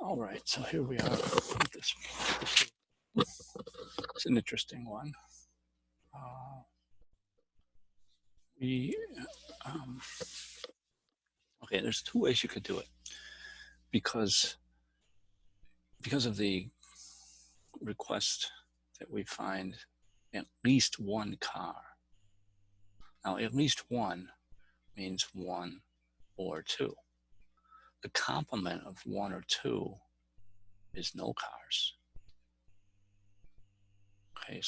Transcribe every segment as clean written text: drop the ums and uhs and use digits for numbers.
All right, so here we are with this. It's an interesting one. We okay. There's two ways you could do it because of the request that we find at least one car. Now, at least one means one or two. The complement of one or two is no cars. Okay,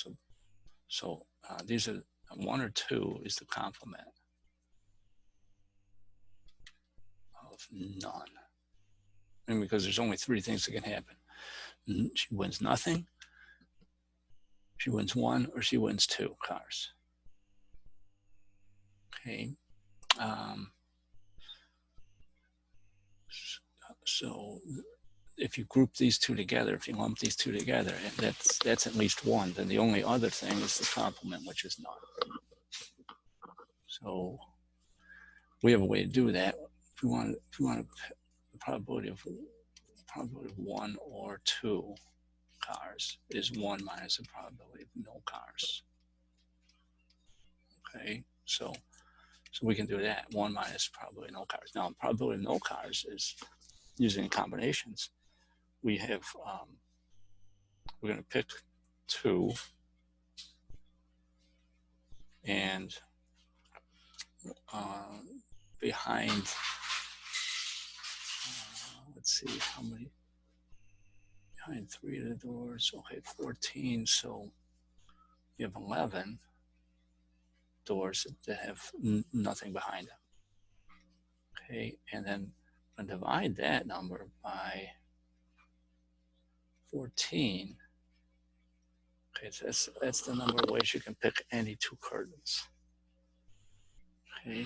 so these are one or two is the complement of none. And because there's only three things that can happen. She wins nothing, she wins one, or she wins two cars. Okay. So if you group these two together, if you lump these two together, and that's at least one, then the only other thing is the complement, which is none. So we have a way to do that. If we want the probability of one or two cars is one minus the probability of no cars. Okay, so we can do that. One minus probability of no cars. Now, probability of no cars is using combinations. We have we're going to pick two, and behind let's see how many, behind three of the doors, okay, 14, so you have 11 doors that have nothing behind them. Okay, and then I'm going to divide that number by 14. Okay, so that's the number of ways you can pick any two curtains. Okay,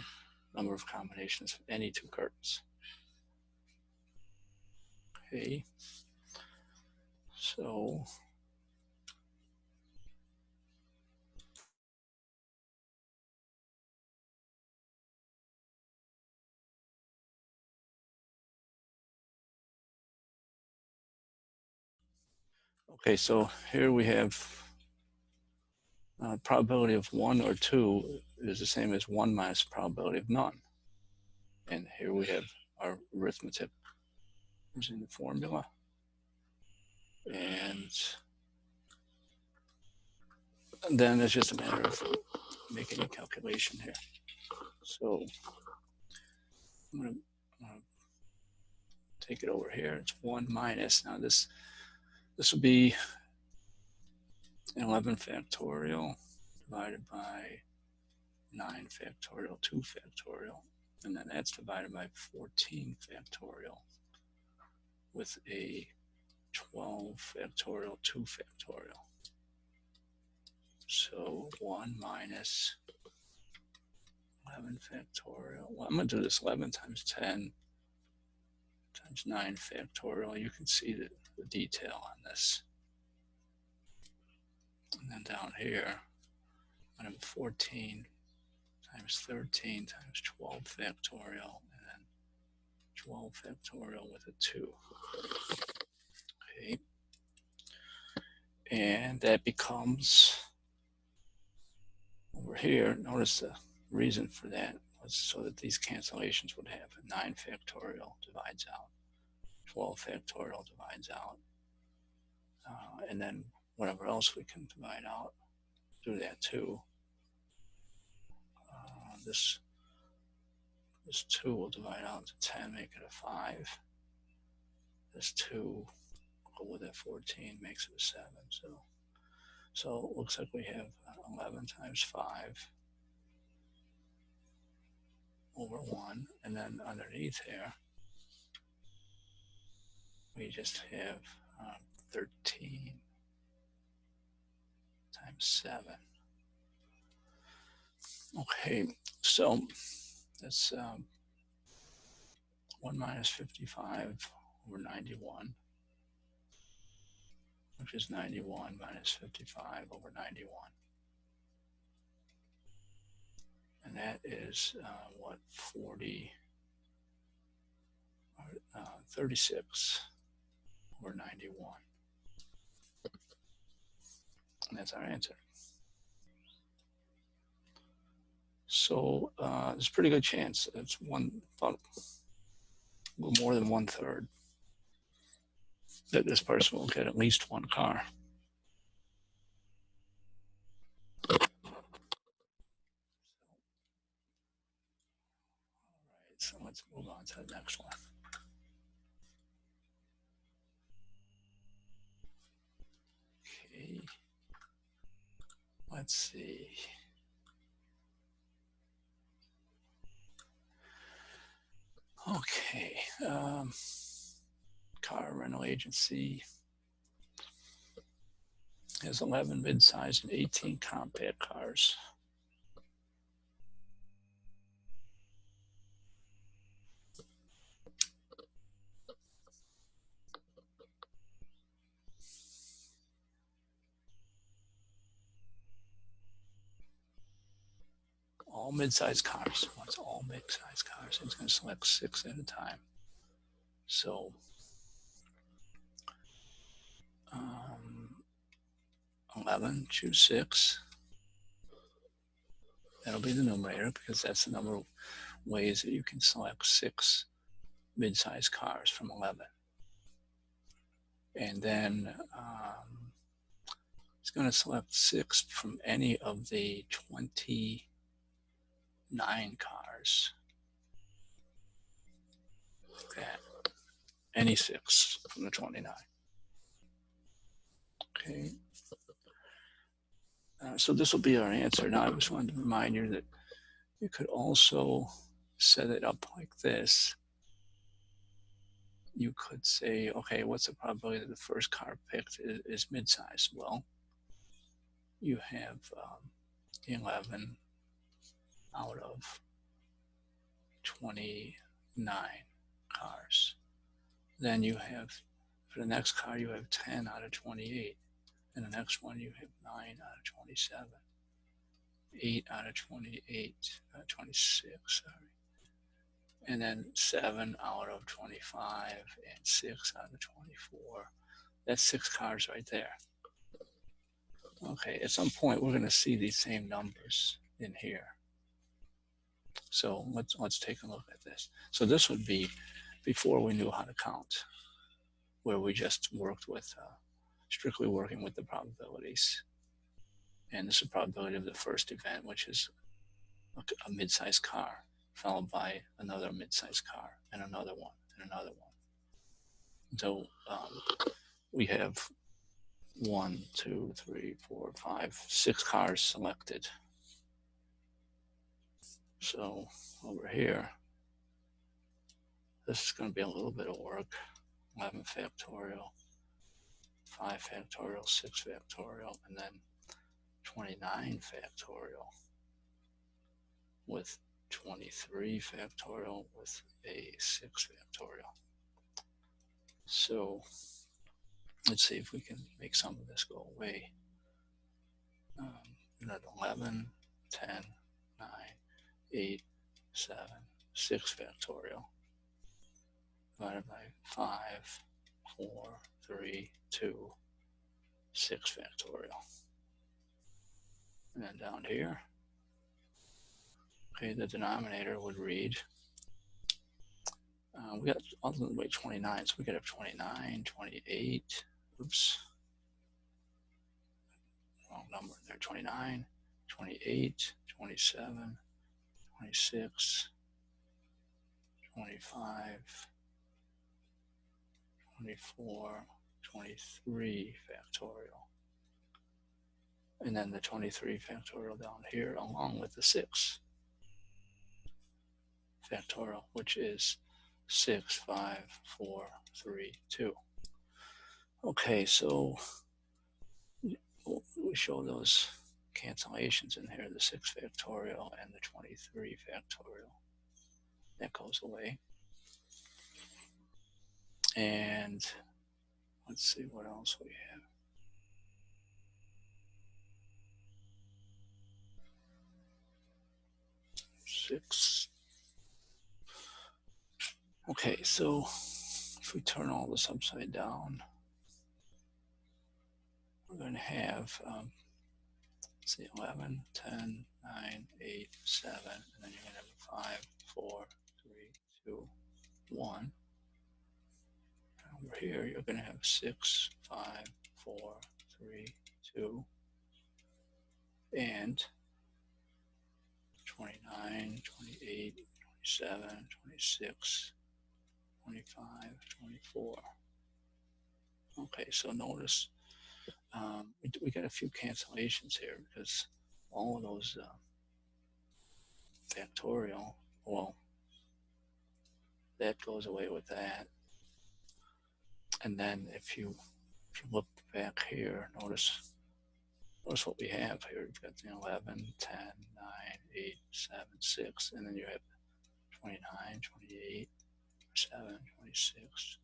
number of combinations of any two curtains. Okay, so okay, so here we have probability of one or two is the same as one minus probability of none. And here we have our arithmetic using the formula. And then it's just a matter of making a calculation here. So I'm going to take it over here. It's 1 minus. Now this will be 11 factorial divided by 9 factorial, 2 factorial. And then that's divided by 14 factorial with a 12 factorial, 2 factorial. So 1 minus 11 factorial. Well, I'm going to do this 11 times 10 times 9 factorial. You can see the detail on this. And then down here, I'm going to have 14 times 13 times 12 factorial, and then 12 factorial with a 2. Okay. And that becomes, over here, notice the reason for that was so that these cancellations would happen. 9 factorial divides out. 12 factorial divides out. And then whatever else we can divide out, do that too. This 2 will divide out to 10, make it a 5. This 2 go with that 14, makes it a 7. So it looks like we have 11 times 5 over 1. And then underneath here, we just have 13 times 7. Okay, so that's 1 minus 55 over 91, which is 91 minus 55 over 91. And that is what, 40, 36. or 91. And that's our answer. So there's a pretty good chance it's about a little more than 1/3 that this person will get at least one car. So let's move on to the next one. Okay. Let's see. Okay. Car rental agency has 11 mid-sized and 18 compact cars. All mid-sized cars. Wants all mid-sized cars. It's going to select 6 at a time. So 11, choose 6. That'll be the numerator because that's the number of ways that you can select 6 mid-sized cars from 11. And then it's going to select 6 from any of the 29 cars. Okay. Any 6 from the 29. Okay. So this will be our answer. Now I just wanted to remind you that you could also set it up like this. You could say, okay, what's the probability that the first car picked is mid-size? Well, you have 11 out of 29 cars. Then you have, for the next car, you have 10 out of 28. And the next one, you have 9 out of 27, 8 out of 28, 26, sorry. And then 7 out of 25 and 6 out of 24. That's 6 cars right there. Okay, at some point, we're going to see these same numbers in here. So let's take a look at this. So this would be before we knew how to count, where we just worked with strictly working with the probabilities. And this is the probability of the first event, which is a mid-sized car, followed by another mid-sized car, and another one, and another one. So we have 1, 2, 3, 4, 5, 6 cars selected. So over here, this is going to be a little bit of work. 11 factorial, 5 factorial, 6 factorial, and then 29 factorial with 23 factorial with a 6 factorial. So let's see if we can make some of this go away. 11, 10, 9, 8, 7, 6 factorial divided by 5, 4, 3, 2, 6 factorial. And then down here, okay, the denominator would read, we got all the way 29, so we could have 29, 28, oops, wrong number there, 29, 28, 27, 26, 25, 24, 23 factorial. And then the 23 factorial down here along with the 6 factorial, which is 6, 5, 4, 3, 2. Okay, so we show those cancellations in here, the 6 factorial and the 23 factorial. That goes away. And let's see what else we have. Six. Okay, so if we turn all this upside down, we're going to have, let's see, 11, 10, 9, 8, 7, and then you're going to have 5, 4, 3, 2, 1. Over here, you're going to have 6, 5, 4, 3, 2, and 29, 28, 27, 26, 25, 24. Okay, so notice we got a few cancellations here because all of those factorial, well, that goes away with that. And then if you look back here, notice what we have here. We've got the 11, 10, 9, 8, 7, 6, and then you have 29, 28, 7, 26,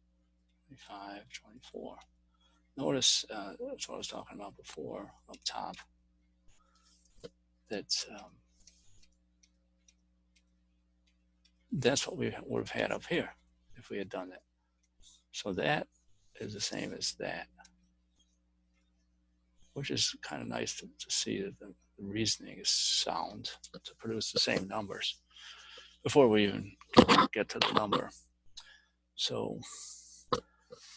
25, 24. Notice that's what I was talking about before up top. That's what we would have had up here if we had done that. So that is the same as that, which is kind of nice to see that the reasoning is sound to produce the same numbers before we even get to the number. So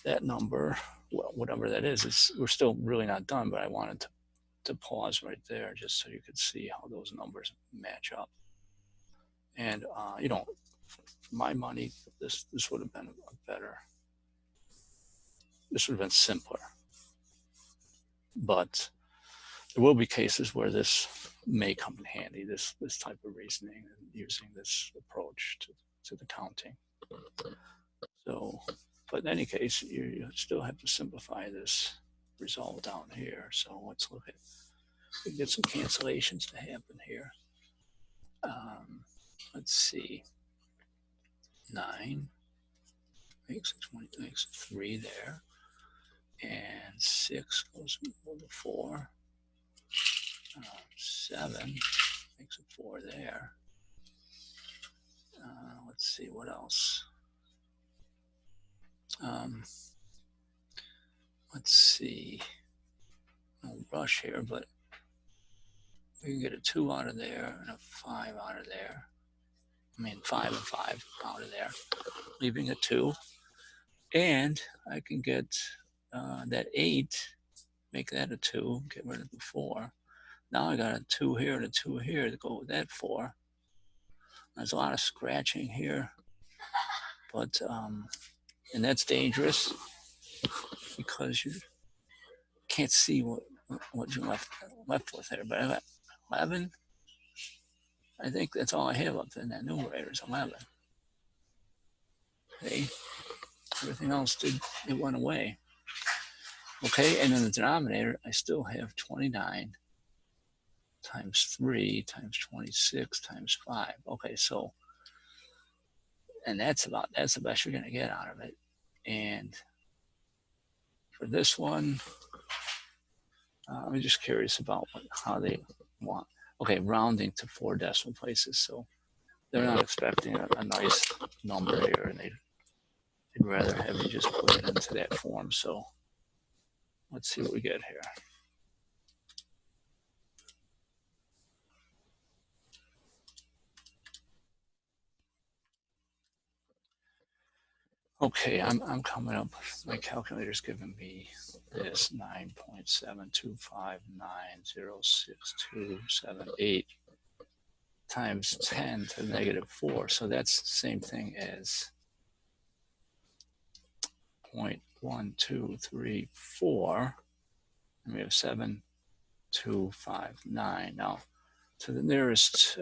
that number, well, whatever that is, we're still really not done, but I wanted to pause right there just so you could see how those numbers match up. And, you know, for my money, this would have been a better, this would have been simpler. But there will be cases where this may come in handy, this type of reasoning and using this approach to the counting. So, but in any case, you still have to simplify this result down here. So let's look at, we get some cancellations to happen here. Let's see, 9 makes a 3 there, and 6 goes over 4. 7 makes a 4 there. Let's see what else. Let's see. No rush here, but we can get a 2 out of there and a 5 out of there. I mean, 5 and 5 out of there, leaving a 2. And I can get that 8, make that a 2, get rid of the 4. Now I got a 2 here and a 2 here to go with that 4. There's a lot of scratching here, but and that's dangerous because you can't see what you left with there. But I got 11. I think that's all I have up in that numerator is 11. Okay, everything else it went away. Okay, and in the denominator, I still have 29 times 3 times 26 times 5. Okay, so, and that's the best you're going to get out of it. And for this one, I'm just curious about how they want. Okay, rounding to 4 decimal places. So they're not expecting a nice number here, and they'd rather have you just put it into that form. So let's see what we get here. Okay, I'm coming up. My calculator's giving me this 9.725906278 times 10 to the negative 4. So that's the same thing as 0.1234. And we have 7259. Now, to the nearest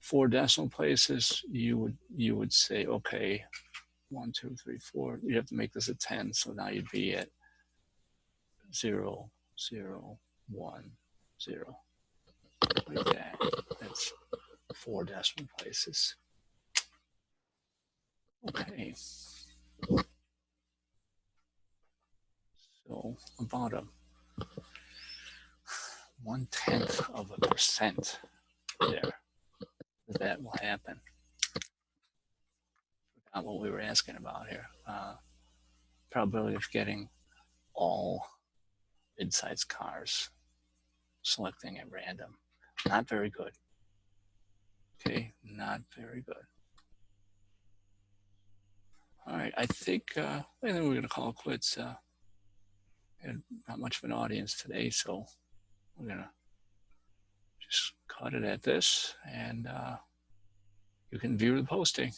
4 decimal places, you would say, okay, 1, 2, 3, 4. You have to make this a 10, so now you'd be at 0, 0, 1, 0. Like that. That's 4 decimal places. Okay. So about a 1/10% there. That will happen. not what we were asking about here. Probability of getting all mid-sized cars, selecting at random. Not very good. Okay, not very good. All right, I think we're going to call it quits. Not much of an audience today, so we're going to just cut it at this, and you can view the posting.